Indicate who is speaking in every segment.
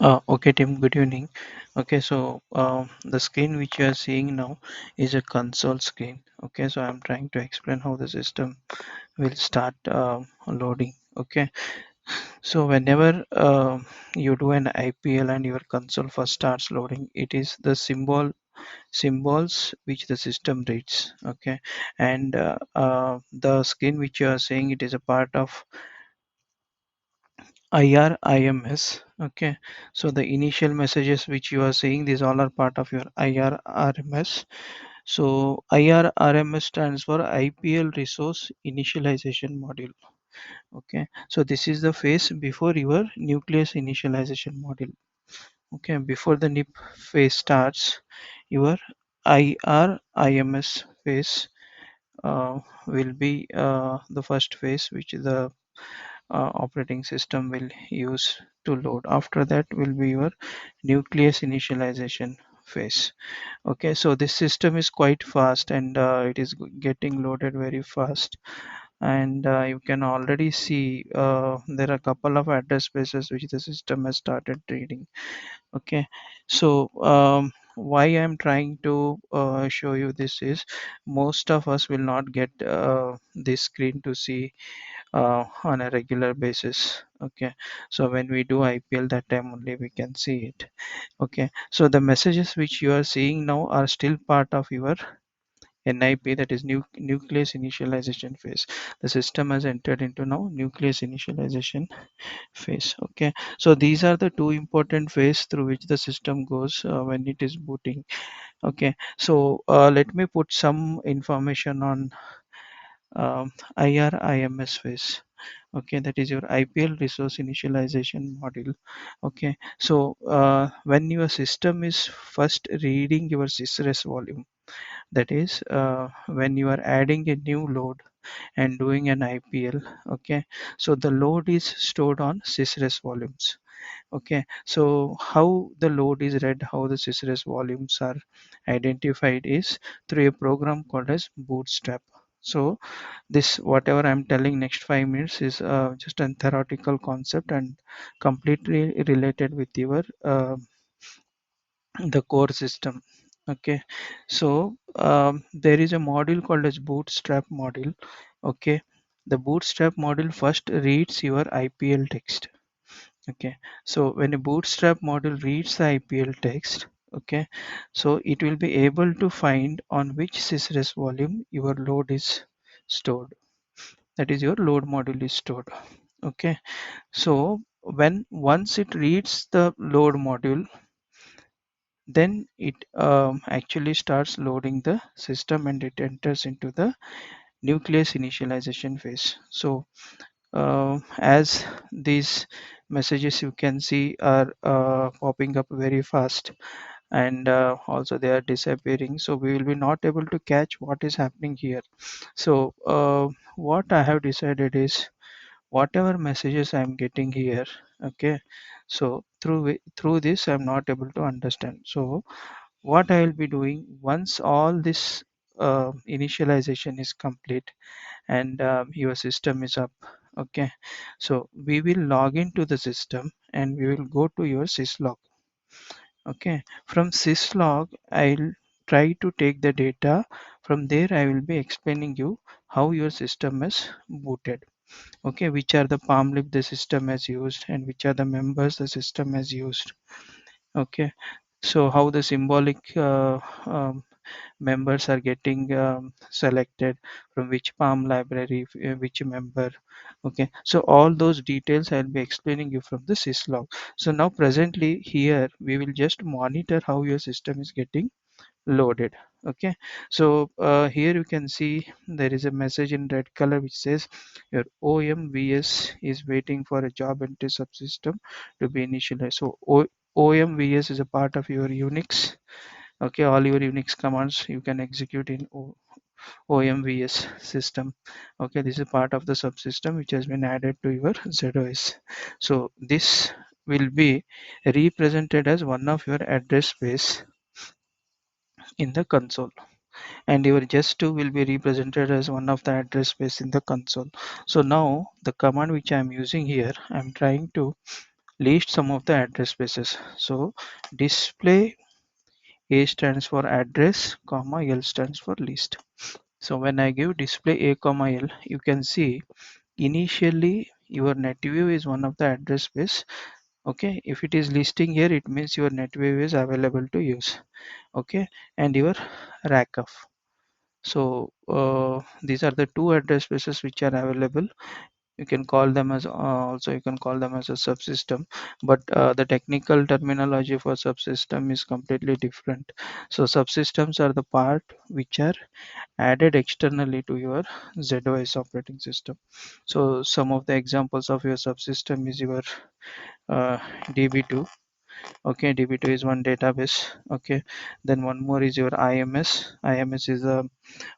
Speaker 1: Okay, Tim, good evening. Okay, so the screen which you are seeing now is a console screen. Okay, so I'm trying to explain how the system will start loading. Okay, so whenever you do an IPL and your console first starts loading, it is the symbols which the system reads. Okay, and the screen which you are seeing, it is a part of IRIMS. Okay, so the initial messages which you are seeing, these all are part of your IRRMS. So IRRMS stands for IPL Resource Initialization Module. Okay, so this is the phase before your nucleus initialization module. Okay, before the NIP phase starts, your IRIMS phase will be the first phase which the operating system will use to load. After that will be your nucleus initialization phase. Okay, so this system is quite fast and it is getting loaded very fast, and you can already see there are a couple of address spaces which the system has started reading. Okay, so why I'm trying to show you this is most of us will not get this screen to see on a regular basis. Okay, so when we do IPL, that time only we can see it. Okay, so the messages which you are seeing now are still part of your NIP, that is nucleus initialization phase. The system has entered into now nucleus initialization phase. Okay, so these are the two important phase through which the system goes when it is booting. Okay, so let me put some information on IRIMS phase. Okay, that is your IPL resource initialization module. Okay, so when your system is first reading your sysres volume, that is when you are adding a new load and doing an IPL. Okay, so the load is stored on sysres volumes. Okay, so how the load is read, how the sysres volumes are identified is through a program called as bootstrap. So this whatever I'm telling next 5 minutes is just a theoretical concept and completely related with your the core system. Okay, so there is a module called as bootstrap module. Okay, the bootstrap module first reads your IPL text. Okay, so when a bootstrap module reads the IPL text, okay, so it will be able to find on which sysres volume your load is stored, that is your load module is stored. Okay, so when once it reads the load module, then it actually starts loading the system and it enters into the nucleus initialization phase. So as these messages you can see are popping up very fast, and also they are disappearing, so we will be not able to catch what is happening here. So what I have decided is whatever messages I'm getting here, okay, so through this I'm not able to understand. So what I will be doing once all this initialization is complete and your system is up, okay, so we will log into the system and we will go to your syslog. Okay, from syslog I'll try to take the data. From there I will be explaining you how your system is booted. Okay, which are the palm lip the system has used and which are the members the system has used. Okay, so how the symbolic members are getting selected, from which palm library, which member. Okay, so all those details I'll be explaining you from the syslog. So now presently here we will just monitor how your system is getting loaded. Okay, so here you can see there is a message in red color which says your OMVS is waiting for a job entry subsystem to be initialized. So OMVS is a part of your Unix. Okay, all your Unix commands you can execute in OMVS system. Okay, this is part of the subsystem which has been added to your ZOS. So this will be represented as one of your address space in the console, and your just2 will be represented as one of the address space in the console. So now the command which I am using here, I'm trying to list some of the address spaces. So display A stands for address, comma L stands for list. So when I give display A comma L, you can see initially your NetView is one of the address space. Okay, if it is listing here, it means your NetView is available to use. Okay, and your rackup. So these are the two address spaces which are available. You can call them as also you can call them as a subsystem, but the technical terminology for subsystem is completely different. So subsystems are the part which are added externally to your ZOS operating system. So some of the examples of your subsystem is your DB2. Okay, DB2 is one database. Okay, then one more is your IMS. IMS is a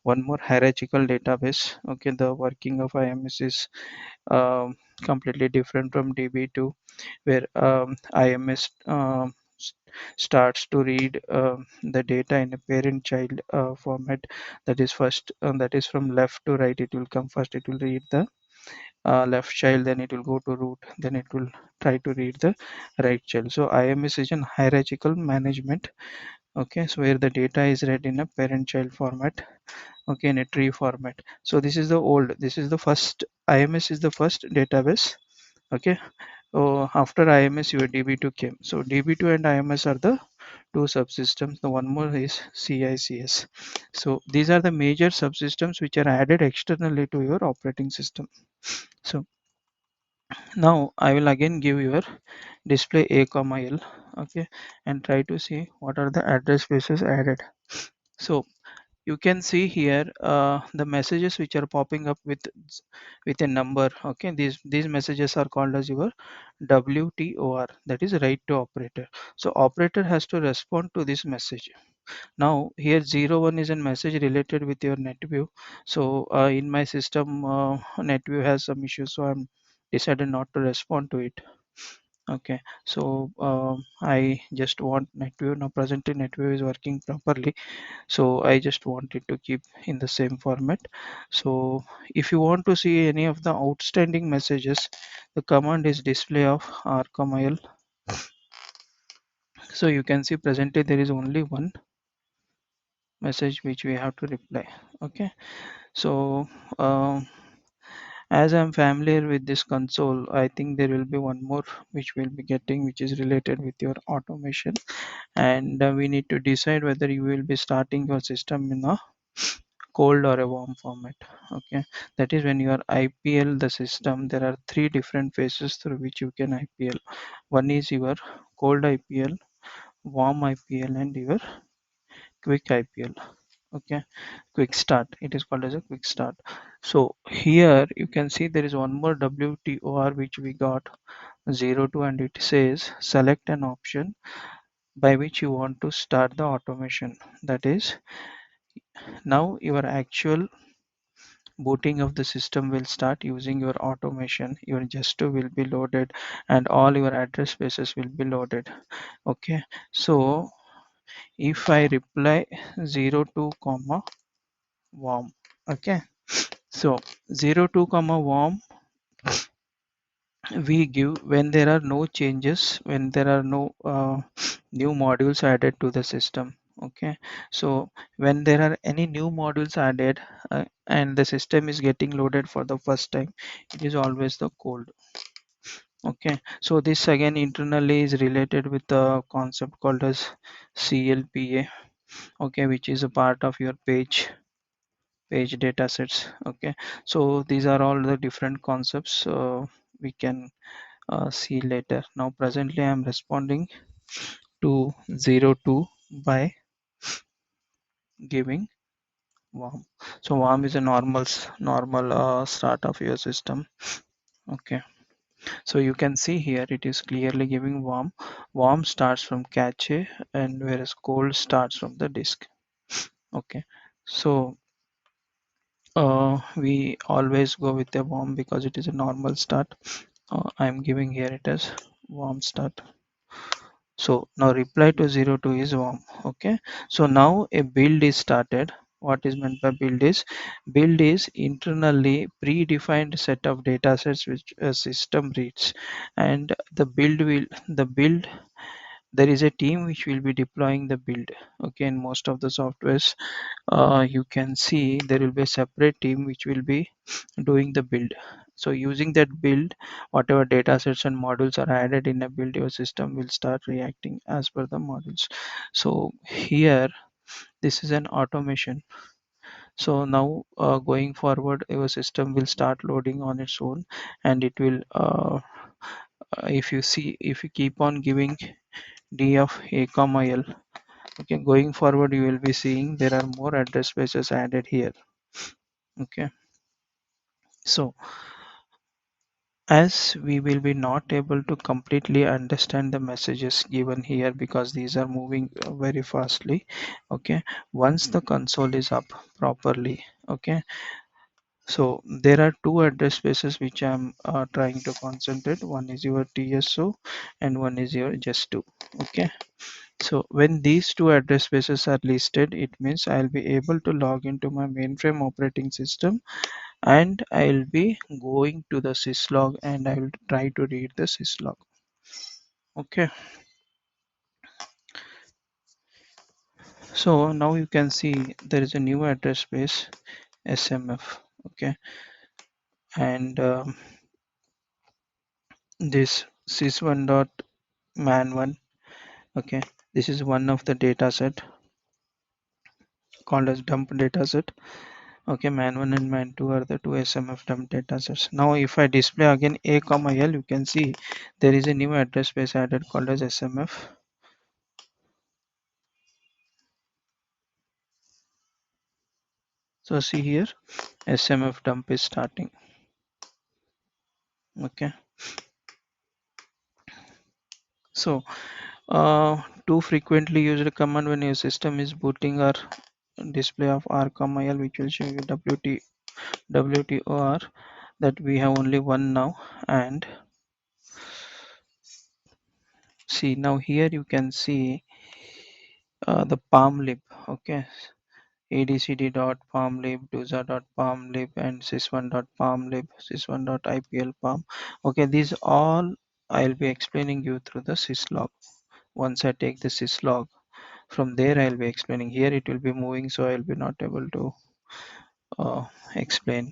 Speaker 1: one more hierarchical database. Okay, the working of IMS is completely different from DB2, where IMS starts to read the data in a parent-child format. That is first, that is from left to right. It will come first. It will read the left child, then it will go to root, then it will try to read the right child. So IMS is an hierarchical management. Okay, so where the data is read in a parent-child format. Okay, in a tree format. So this is the old. This is the first. IMS is the first database. Okay, after IMS your DB2 came. So DB2 and IMS are the two subsystems. The one more is CICS. So these are the major subsystems which are added externally to your operating system. So now I will again give your display A comma L. Okay, and try to see what are the address spaces added. So you can see here the messages which are popping up with a number. Okay, these messages are called as your WTOR, that is write to operator. So operator has to respond to this message. Now here 01 is a message related with your NetView. So in my system NetView has some issues, so I'm decided not to respond to it. Okay, so I just want NetView. Now presently NetView is working properly, so I just want it to keep in the same format. So if you want to see any of the outstanding messages, the command is display of r,l. So you can see presently there is only one message which we have to reply. Okay, so as I'm familiar with this console, I think there will be one more which we'll be getting, which is related with your automation, and we need to decide whether you will be starting your system in a cold or a warm format. Okay, that is when you are IPL the system, there are three different phases through which you can IPL. One is your cold IPL, warm IPL, and your quick IPL. Okay, quick start, it is called as a quick start. So here you can see there is one more WTOR which we got 02, and it says select an option by which you want to start the automation. That is, now your actual booting of the system will start using your automation. Your gesto will be loaded and all your address spaces will be loaded. Okay, so if I reply 02 comma warm. Okay, so 02 comma warm we give when there are no changes, when there are no new modules added to the system. Okay, so when there are any new modules added and the system is getting loaded for the first time, it is always the cold. Okay, so this again internally is related with the concept called as CLPA. Okay, which is a part of your page data sets. Okay, so these are all the different concepts we can see later. Now presently I am responding to 02 by giving warm. So warm is a normal start of your system. Okay, so you can see here it is clearly giving warm. Warm starts from cache, and whereas cold starts from the disk. Okay, so we always go with a warm because it is a normal start. I'm giving here it as warm start. So now reply to 02 is warm. Okay, so now a build is started. What is meant by build is internally predefined set of data sets which a system reads, and the build there is a team which will be deploying the build. Okay, in most of the softwares, you can see there will be a separate team which will be doing the build. So using that build, whatever data sets and modules are added in a build, your system will start reacting as per the modules. So here this is an automation. So now going forward, your system will start loading on its own, and it will if you keep on giving d of a comma l, okay, going forward you will be seeing there are more address spaces added here. Okay, so as we will be not able to completely understand the messages given here because these are moving very fastly. Okay, once the console is up properly, okay, so there are two address spaces which I'm trying to concentrate. One is your TSO and one is your just2. Okay, so when these two address spaces are listed, it means I'll be able to log into my mainframe operating system, and I'll be going to the syslog and I will try to read the syslog. Okay, so now you can see there is a new address space SMF. Okay, and this sys1 dot man1. Okay, this is one of the data set called as dump data set. Okay, man1 and man2 are the two SMF dump data sets. Now if I display again a comma l, you can see there is a new address space added called as SMF. So see here, SMF dump is starting. Okay, so too frequently used command when your system is booting are display of r comma l, which will show you wtor, that we have only one now. And see, now here you can see the palm lib. Okay, adcd dot palm lib, doza dot palm lib, and sys1 dot palm lib, sys1 dot ipl palm. Okay, these all I'll be explaining you through the syslog. Once I take the syslog, from there I'll be explaining. Here it will be moving, so I'll be not able to uh, explain.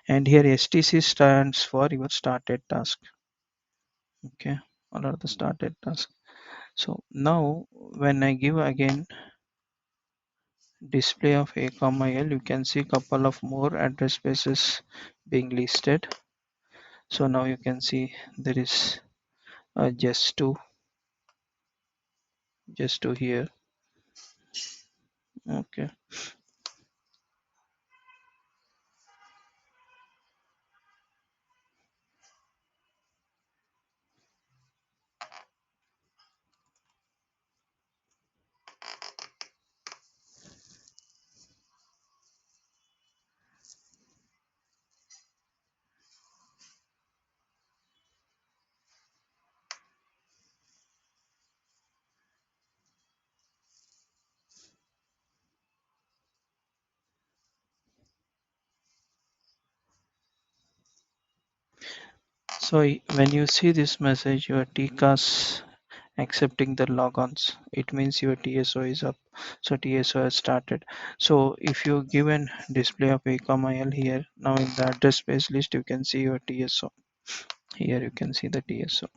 Speaker 1: And here stc stands for your started task. Okay, all are the started task. So now when I give again display of a comma l, you can see couple of more address spaces being listed. So now you can see there is just to here. Okay, so when you see this message, your TCAS accepting the logons, it means your TSO is up. So TSO has started. So if you give an display of a comma l here, now in the address space list, you can see your TSO. Here you can see the TSO.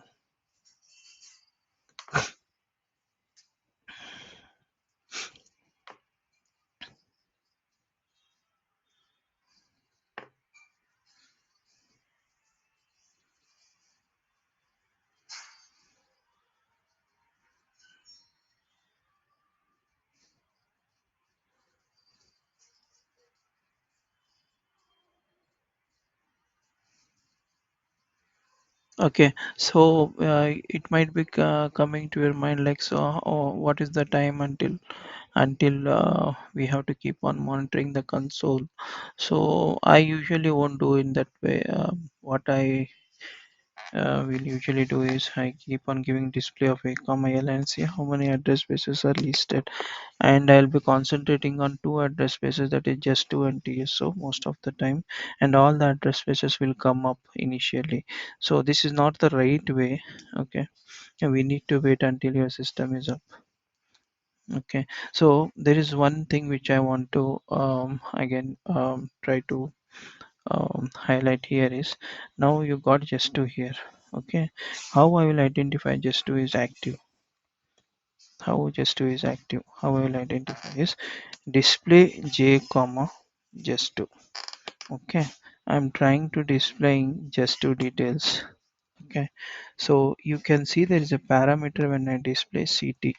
Speaker 1: Okay, so it might be coming to your mind like, so what is the time until we have to keep on monitoring the console? So I usually won't do in that way. What I we'll usually do is I keep on giving display of a comma l and see how many address spaces are listed, and I'll be concentrating on two address spaces, that is just 2 and TSO most of the time, and all the address spaces will come up initially. So this is not the right way. Okay, and we need to wait until your system is up. Okay, so there is one thing which I want to again try to highlight here is, now you got just 2 here. Okay, how I will identify just 2 is active. How just 2 is active, how I will identify is display j comma just 2. Okay, I'm trying to displaying just 2 details. Okay, so you can see there is a parameter when I display ct.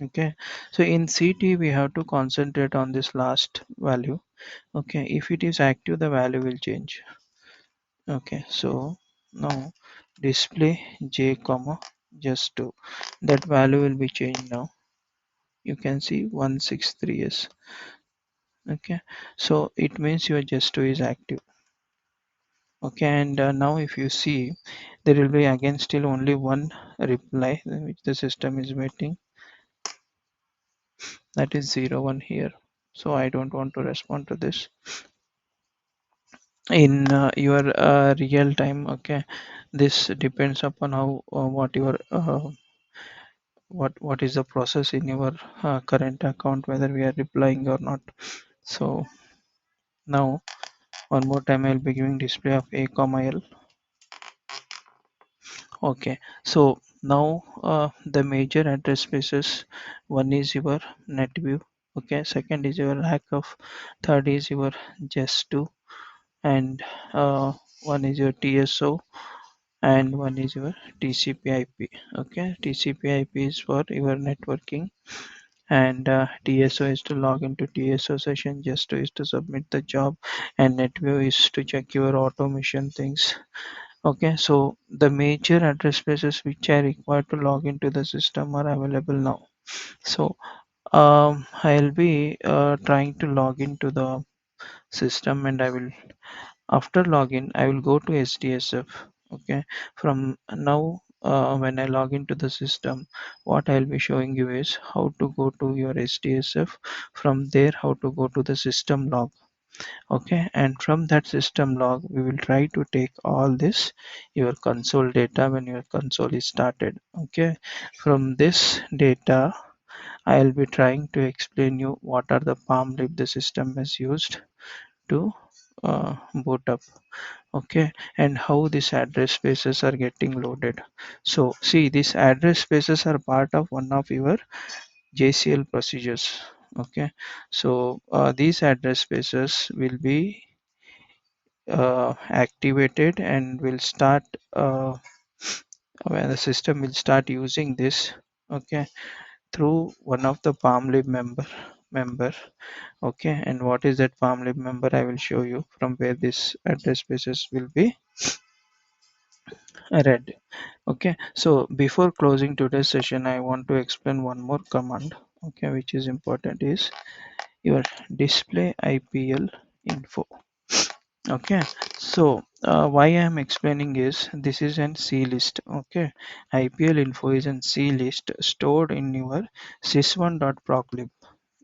Speaker 1: Okay, so in ct we have to concentrate on this last value. Okay, if it is active the value will change. Okay, so now display j comma just 2, that value will be changed now. You can see 163s. Okay, so it means your just 2 is active. Okay, and now if you see, there will be again still only one reply which the system is waiting, that is 01 here. So I don't want to respond to this in your real time. Okay, this depends upon how what your what is the process in your current account, whether we are replying or not. So now one more time I'll be giving display of a comma l. Okay, so now the major address spaces, one is your net view. Okay, second is your hack of, third is your just 2, and one is your TSO, and one is your TCP/IP. Okay, TCP/IP is for your networking, and TSO is to log into TSO session, just 2 is to submit the job, and NetView is to check your automation things. Okay, so the major address spaces which are required to log into the system are available now. So I'll be trying to log into the system, and I will, after login I will go to SDSF. Okay, from now when I log into the system, what I'll be showing you is how to go to your SDSF, from there how to go to the system log. Okay, and from that system log we will try to take all this your console data when your console is started. Okay, from this data I'll be trying to explain you what are the palm lib the system has used to boot up. Okay, and how these address spaces are getting loaded. So see, these address spaces are part of one of your JCL procedures. Okay, so these address spaces will be activated and will start when the system will start using this. Okay, through one of the palmlib member. Okay, and what is that palmlib member, I will show you from where this address spaces will be read. Okay, so before closing today's session I want to explain one more command, okay, which is important, is your display IPL info. Okay, so why I am explaining is this is an C list. Okay, IPL info is an C list stored in your sys1.proclib.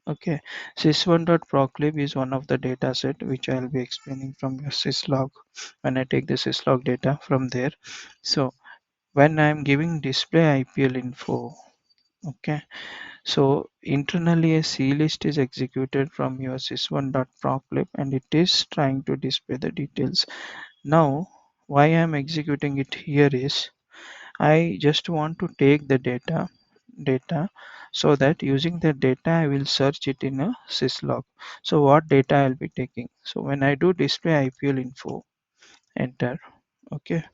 Speaker 1: Okay, sys1.proclib is one of the data set which I will be explaining from your syslog when I take the syslog data from there. So when I am giving display IPL info, okay, so internally a C list is executed from your sys1.proclib and it is trying to display the details. Now why I am executing it here is I just want to take the data so that using the data I will search it in a syslog. So what data I'll be taking? So when I do display IPL info, enter. Okay,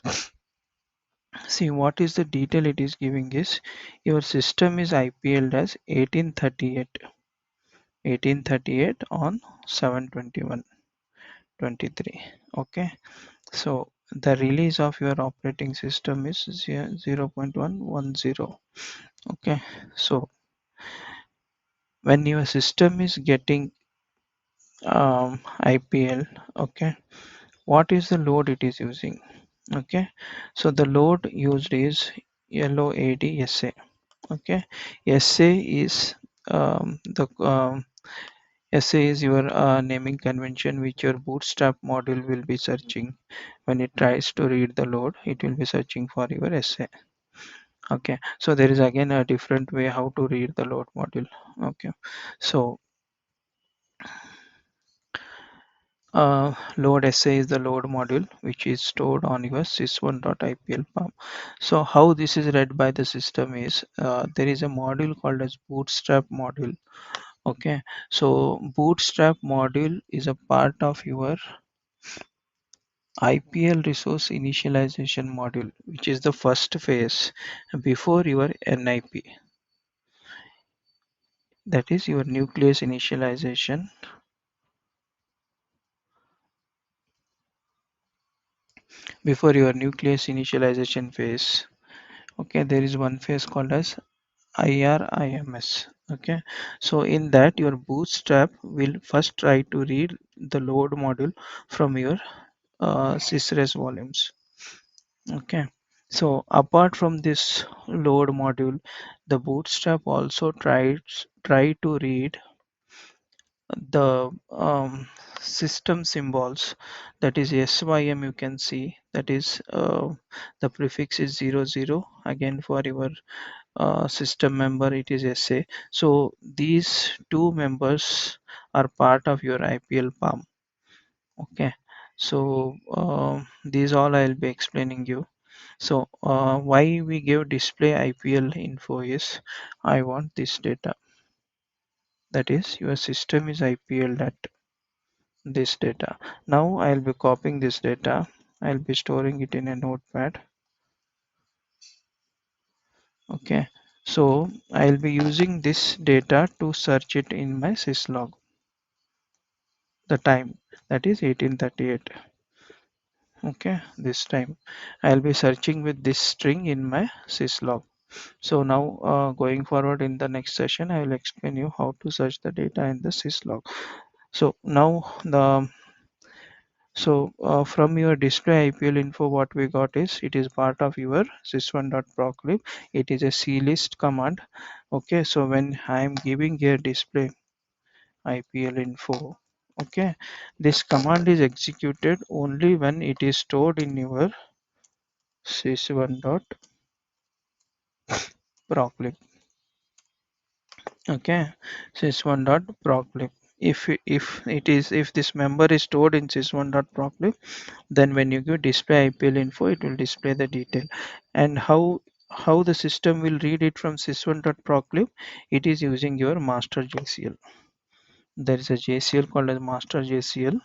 Speaker 1: see what is the detail it is giving is your system is IPL as 1838 on 7/21/23. Okay, so the release of your operating system is 0.110. Okay, so when your system is getting IPL, okay, what is the load it is using? Okay, so the load used is LOAD SA. Okay, SA is SA is your naming convention which your bootstrap module will be searching when it tries to read the load. It will be searching for your SA. Okay, so there is again a different way how to read the load module. Okay, so load SA is the load module which is stored on your sys1.ipl palm. So how this is read by the system is there is a module called as bootstrap module. Okay, so bootstrap module is a part of your IPL resource initialization module, which is the first phase before your NIP, that is your nucleus initialization. Before your nucleus initialization phase, okay, there is one phase called as IRIMS. Okay, so in that your bootstrap will first try to read the load module from your sysres volumes. Okay, so apart from this load module, the bootstrap also try to read the system symbols, that is SYM. You can see that is the prefix is 00 again for your system member, it is SA. So these two members are part of your IPL palm. Okay, so these all I'll be explaining you. So why we give display IPL info is I want this data, that is your system is IPL at this data. Now I'll be copying this data, I'll be storing it in a notepad. Okay, so I'll be using this data to search it in my syslog, the time, that is 1838. Okay, this time I'll be searching with this string in my syslog. So now going forward in the next session, I will explain you how to search the data in the syslog. So now from your display IPL info, what we got is it is part of your sys1.proclib. It is a clist command. Okay, so when I am giving here display IPL info, okay, this command is executed only when it is stored in your sys1.proclib. Okay, sys1.proclib. If this member is stored in sys1.proclib, then when you give display IPL info, it will display the detail. And how the system will read it from sys1.proclib, it is using your master JCL. There is a JCL called as master JCL,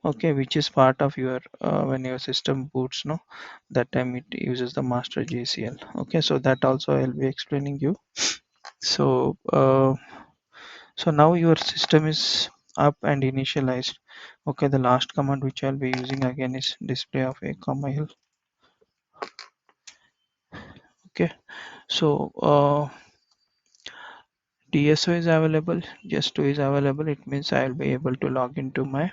Speaker 1: okay, which is part of your when your system boots, no, that time it uses the master JCL. Okay, so that also I'll be explaining you. So so now your system is up and initialized. Okay, the last command which I'll be using again is display of a comma l. Okay, so TSO is available, just 2 is available. It means I'll be able to log into my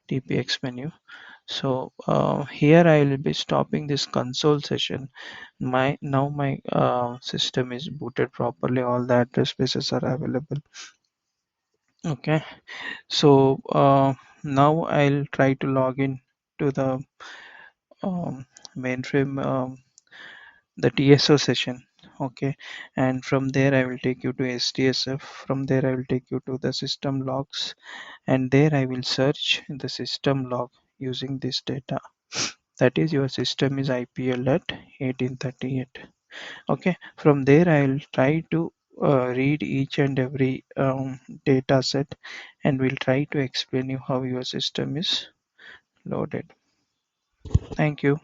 Speaker 1: TPX menu. So here I will be stopping this console session. My system is booted properly. All the address spaces are available. Okay, so now I'll try to log in to the mainframe, the TSO session. Okay, and from there I will take you to STSF. From there I will take you to the system logs, and there I will search the system log using this data. That is your system is IPL at 1838. Okay, from there I will try to read each and every data set, and will try to explain you how your system is loaded. Thank you.